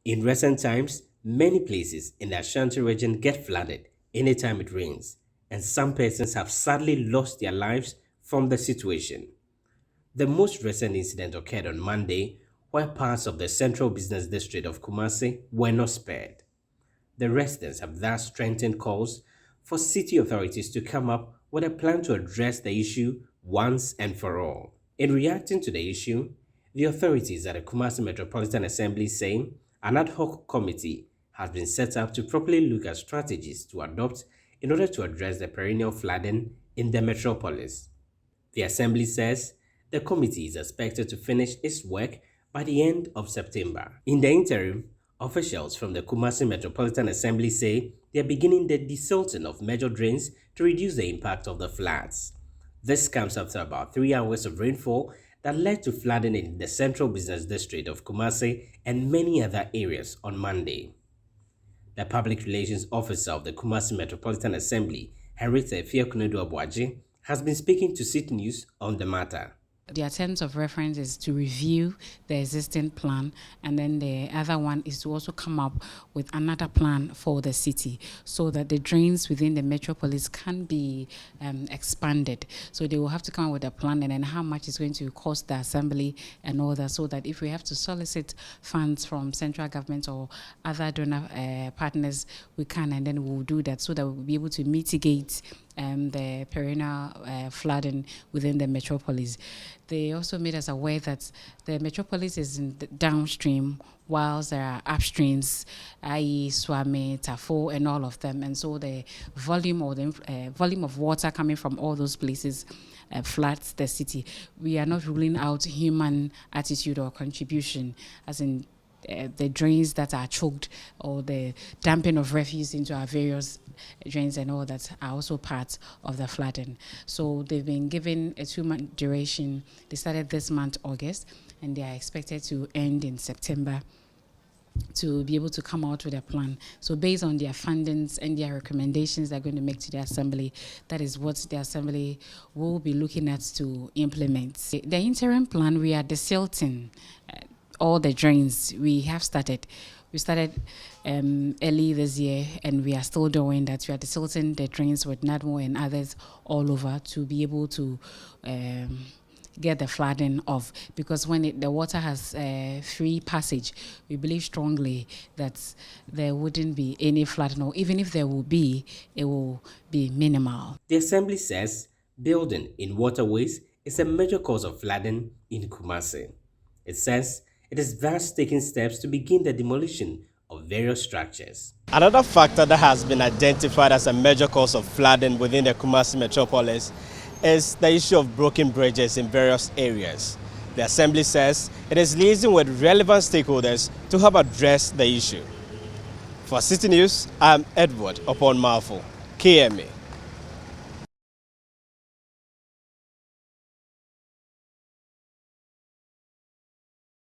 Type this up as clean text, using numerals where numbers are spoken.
In recent times, many places in the Ashanti region get flooded anytime it rains, and some persons have sadly lost their lives from the situation. The most recent incident occurred on Monday, where parts of the central business district of Kumasi were not spared. The residents have thus strengthened calls for city authorities to come up with a plan to address the issue once and for all. In reacting to the issue, the authorities at the Kumasi Metropolitan Assembly say an ad hoc committee has been set up to properly look at strategies to adopt in order to address the perennial flooding in the metropolis. The Assembly says the committee is expected to finish its work by the end of September. In the interim, officials from the Kumasi Metropolitan Assembly say they are beginning the desilting of major drains to reduce the impact of the floods. This comes after about 3 hours of rainfall that led to flooding in the central business district of Kumasi and many other areas on Monday. The public relations officer of the Kumasi Metropolitan Assembly, Henrietta Efiekunedu, has been speaking to Citi News on the matter. Their terms of reference is to review the existing plan, and then the other one is to also come up with another plan for the city so that the drains within the metropolis can be expanded. So they will have to come up with a plan, and then how much is going to cost the assembly and all that, so that if we have to solicit funds from central government or other donor partners, we can, and then we'll do that so that we'll be able to mitigate the perennial flooding within the metropolis. They also made us aware that the metropolis is in the downstream, whilst there are upstreams, i.e. Swami, Tafo, and all of them. And so the volume or the volume of water coming from all those places floods the city. We are not ruling out human attitude or contribution, as in the drains that are choked or the dumping of refuse into our various drains and all that are also part of the flooding. So they've been given a 2-month duration. They started this month, August, and they are expected to end in September to be able to come out with a plan. So based on their findings and their recommendations they're going to make to the Assembly, that is what the Assembly will be looking at to implement. The interim plan, we are desilting all the drains. We have started. We started early this year, and we are still doing that. We are desilting the drains with NADMO and others all over to be able to get the flooding off. Because when the water has free passage, we believe strongly that there wouldn't be any flooding, or even if there will be, it will be minimal. The Assembly says building in waterways is a major cause of flooding in Kumasi. It says it is thus taking steps to begin the demolition of various structures. Another factor that has been identified as a major cause of flooding within the Kumasi metropolis is the issue of broken bridges in various areas. The Assembly says it is liaising with relevant stakeholders to help address the issue. For Citi News, I'm Edward Upon Marful, KMA.